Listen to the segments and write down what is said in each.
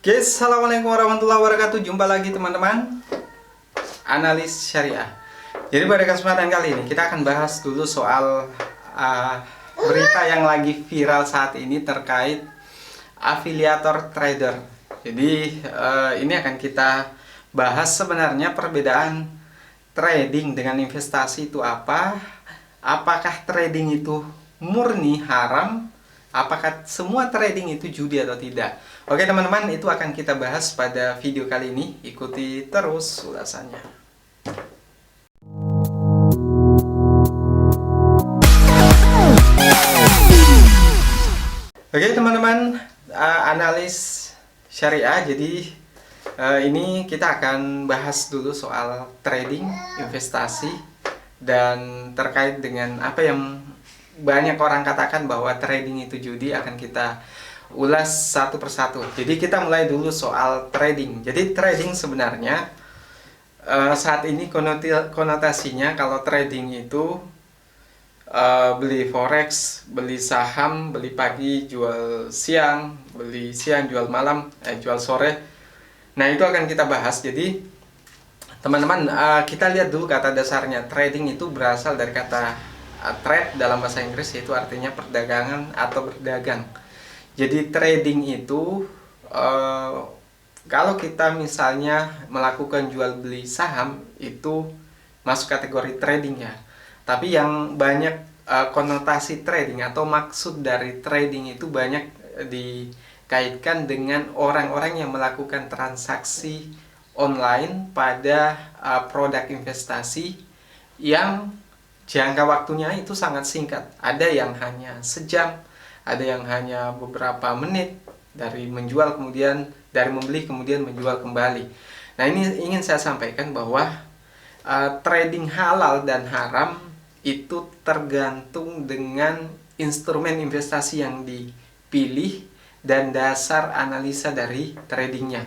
Guys, assalamualaikum warahmatullahi wabarakatuh. Jumpa lagi teman-teman, analis syariah. Jadi pada kesempatan kali ini kita akan bahas dulu soal berita yang lagi viral saat ini terkait afiliator trader. Jadi ini akan kita bahas sebenarnya perbedaan trading dengan investasi itu apa. Apakah trading itu murni haram? Apakah semua trading itu judi atau tidak? Oke teman-teman, itu akan kita bahas pada video kali ini. Ikuti terus ulasannya. Oke teman-teman, analis syariah. Jadi ini kita akan bahas dulu soal trading, investasi, dan terkait dengan apa yang banyak orang katakan bahwa trading itu judi, akan kita ulas satu persatu. Jadi kita mulai dulu soal trading. Jadi trading sebenarnya saat ini konotasinya kalau trading itu beli forex, beli saham, beli pagi, jual siang, beli siang, jual malam, jual sore. Nah itu akan kita bahas. Jadi teman-teman, kita lihat dulu kata dasarnya. Trading itu berasal dari kata trade dalam bahasa Inggris, yaitu artinya perdagangan atau berdagang. Jadi trading itu kalau kita misalnya melakukan jual beli saham itu masuk kategori trading ya. Tapi yang banyak konotasi trading atau maksud dari trading itu banyak dikaitkan dengan orang-orang yang melakukan transaksi online pada produk investasi yang jangka waktunya itu sangat singkat. Ada yang hanya sejam, ada yang hanya beberapa menit dari menjual kemudian, dari membeli kemudian menjual kembali. Nah ini ingin saya sampaikan bahwa trading halal dan haram itu tergantung dengan instrumen investasi yang dipilih dan dasar analisa dari tradingnya.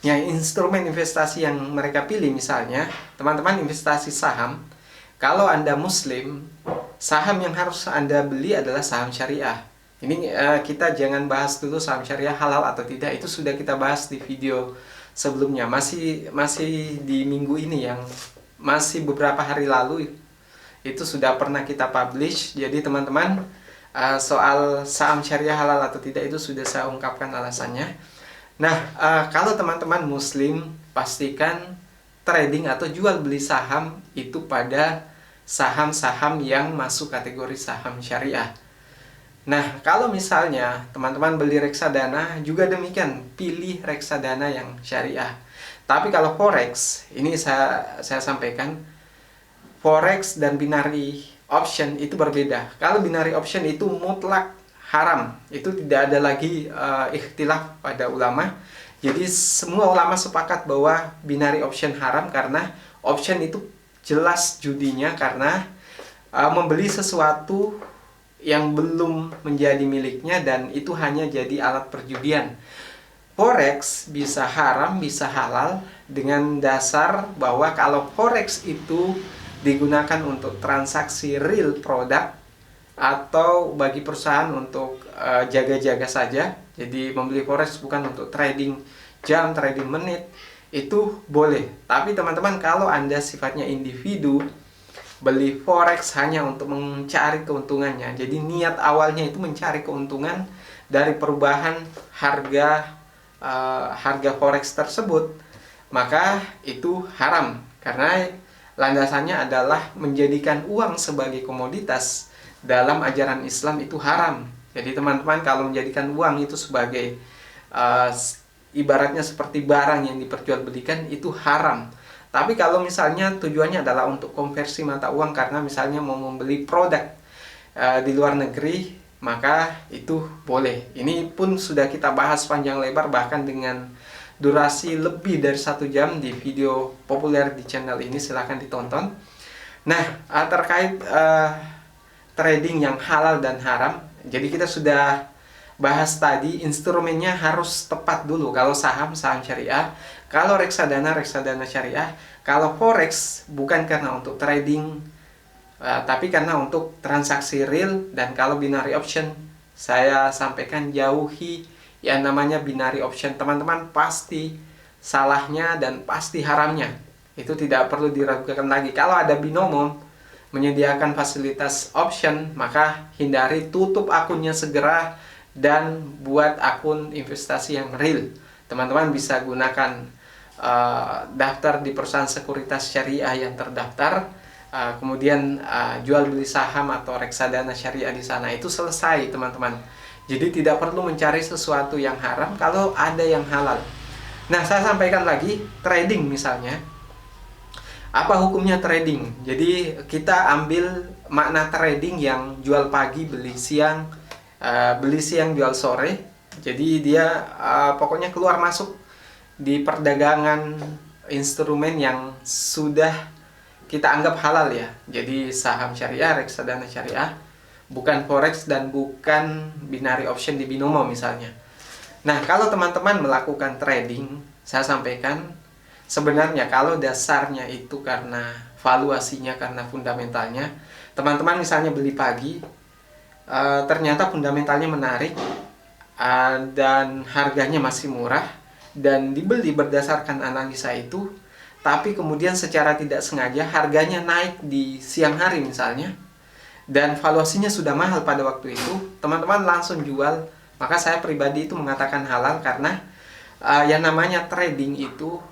Yang instrumen investasi yang mereka pilih, misalnya teman-teman investasi saham. Kalau Anda Muslim, saham yang harus Anda beli adalah saham syariah. Ini kita jangan bahas dulu saham syariah halal atau tidak. Itu sudah kita bahas di video sebelumnya. Masih di minggu ini, yang masih beberapa hari lalu itu sudah pernah kita publish. Jadi teman-teman, soal saham syariah halal atau tidak itu sudah saya ungkapkan alasannya. Nah, kalau teman-teman Muslim, pastikan trading atau jual beli saham itu pada saham-saham yang masuk kategori saham syariah. Nah, kalau misalnya teman-teman beli reksadana, juga demikian, pilih reksadana yang syariah. Tapi kalau forex, ini saya sampaikan, forex dan binary option itu berbeda. Kalau binary option itu mutlak haram, itu tidak ada lagi ikhtilaf pada ulama. Jadi semua ulama sepakat bahwa binary option haram, karena option itu jelas judinya, karena membeli sesuatu yang belum menjadi miliknya dan itu hanya jadi alat perjudian. Forex bisa haram, bisa halal dengan dasar bahwa kalau forex itu digunakan untuk transaksi real produk atau bagi perusahaan untuk jaga-jaga saja. Jadi membeli forex bukan untuk trading jam, trading menit, itu boleh. Tapi teman-teman, kalau Anda sifatnya individu, beli forex hanya untuk mencari keuntungannya. Jadi niat awalnya itu mencari keuntungan dari perubahan harga forex tersebut, maka itu haram. Karena landasannya adalah menjadikan uang sebagai komoditas. Dalam ajaran Islam itu haram. Jadi teman-teman, kalau menjadikan uang itu sebagai ibaratnya seperti barang yang diperjualbelikan, itu haram. Tapi kalau misalnya tujuannya adalah untuk konversi mata uang, karena misalnya mau membeli produk di luar negeri, maka itu boleh. Ini pun sudah kita bahas panjang lebar, bahkan dengan durasi lebih dari 1 jam di video populer di channel ini. Silahkan ditonton. Nah, terkait trading yang halal dan haram, jadi kita sudah bahas tadi, instrumennya harus tepat dulu. Kalau saham syariah, kalau reksadana syariah, kalau forex bukan karena untuk trading, tapi karena untuk transaksi real. Dan kalau binary option, saya sampaikan jauhi yang namanya binary option, teman-teman pasti salahnya dan pasti haramnya. Itu tidak perlu diragukan lagi. Kalau ada binomo menyediakan fasilitas option, maka hindari, tutup akunnya segera dan buat akun investasi yang real. Teman-teman bisa gunakan daftar di perusahaan sekuritas syariah yang terdaftar, kemudian jual beli saham atau reksadana syariah di sana, itu selesai teman-teman. Jadi tidak perlu mencari sesuatu yang haram kalau ada yang halal. Nah, saya sampaikan lagi, trading misalnya. Apa hukumnya trading? Jadi kita ambil makna trading yang jual pagi, beli siang, jual sore. Jadi dia pokoknya keluar masuk di perdagangan instrumen yang sudah kita anggap halal ya. Jadi saham syariah, reksadana syariah, bukan forex dan bukan binary option di binomo misalnya. Nah, kalau teman-teman melakukan trading, saya sampaikan sebenarnya kalau dasarnya itu karena valuasinya, karena fundamentalnya, teman-teman misalnya beli pagi, ternyata fundamentalnya menarik, dan harganya masih murah, dan dibeli berdasarkan analisa itu, tapi kemudian secara tidak sengaja harganya naik di siang hari misalnya, dan valuasinya sudah mahal pada waktu itu, teman-teman langsung jual, maka saya pribadi itu mengatakan halal, karena yang namanya trading itu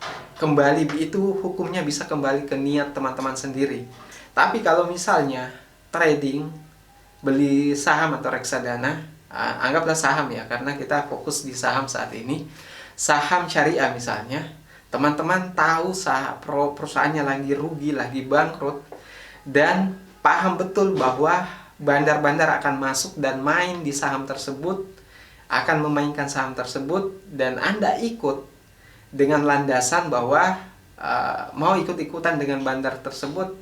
hukumnya bisa kembali ke niat teman-teman sendiri. Tapi kalau misalnya trading beli saham atau reksadana, anggaplah saham ya, karena kita fokus di saham saat ini, saham syariah misalnya, teman-teman tahu perusahaannya lagi rugi, lagi bangkrut, dan paham betul bahwa bandar-bandar akan masuk dan main di saham tersebut, akan memainkan saham tersebut, dan Anda ikut dengan landasan bahwa mau ikut-ikutan dengan bandar tersebut,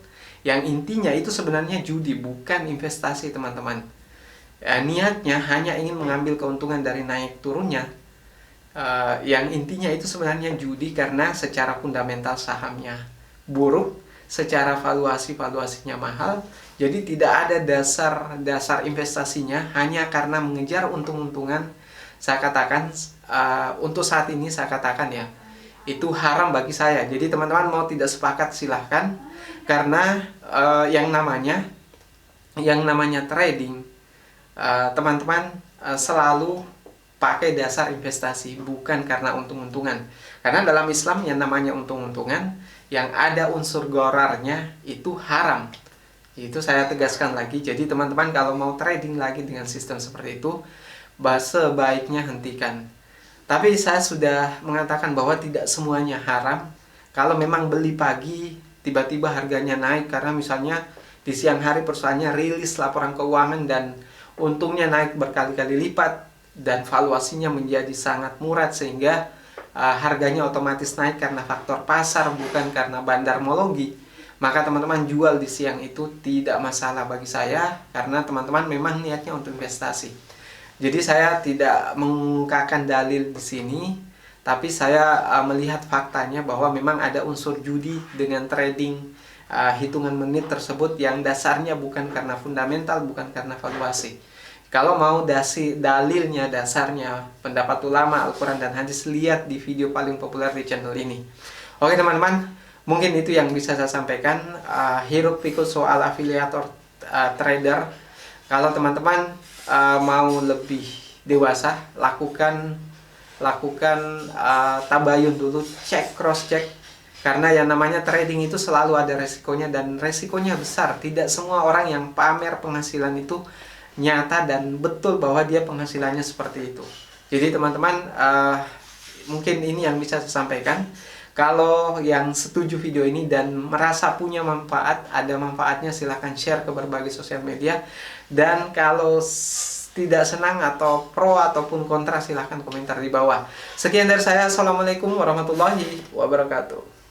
yang intinya itu sebenarnya judi, bukan investasi teman-teman. Niatnya hanya ingin mengambil keuntungan dari naik turunnya, yang intinya itu sebenarnya judi, karena secara fundamental sahamnya buruk, secara valuasinya mahal, jadi tidak ada dasar investasinya, hanya karena mengejar untung-untungan. Saya katakan untuk saat ini saya katakan ya, itu haram bagi saya. Jadi teman-teman mau tidak sepakat silahkan, karena yang namanya trading, teman-teman selalu pakai dasar investasi, bukan karena untung-untungan. Karena dalam Islam yang namanya untung-untungan, yang ada unsur gorarnya, itu haram. Itu saya tegaskan lagi. Jadi teman-teman kalau mau trading lagi dengan sistem seperti itu, sebaiknya hentikan. Tapi saya sudah mengatakan bahwa tidak semuanya haram. Kalau memang beli pagi, tiba-tiba harganya naik karena misalnya di siang hari perusahaannya rilis laporan keuangan dan untungnya naik berkali-kali lipat, dan valuasinya menjadi sangat murah, sehingga harganya otomatis naik karena faktor pasar, bukan karena bandarmologi, maka teman-teman jual di siang itu tidak masalah bagi saya, karena teman-teman memang niatnya untuk investasi. Jadi saya tidak mengungkapkan dalil di sini, tapi saya melihat faktanya bahwa memang ada unsur judi dengan trading hitungan menit tersebut, yang dasarnya bukan karena fundamental, bukan karena valuasi. Kalau mau dalilnya, dasarnya, pendapat ulama, Al-Quran dan hadis, lihat di video paling populer di channel ini. Oke teman-teman, mungkin itu yang bisa saya sampaikan. Hiruk pikuk soal afiliator trader. Kalau teman-teman mau lebih dewasa, lakukan tabayun dulu, cross check, karena yang namanya trading itu selalu ada resikonya, dan resikonya besar. Tidak semua orang yang pamer penghasilan itu nyata dan betul bahwa dia penghasilannya seperti itu. Jadi teman-teman, mungkin ini yang bisa saya sampaikan. Kalau yang setuju video ini dan merasa punya manfaat, ada manfaatnya, silahkan share ke berbagai sosial media. Dan kalau tidak senang atau pro ataupun kontra, silahkan komentar di bawah. Sekian dari saya. Assalamualaikum warahmatullahi wabarakatuh.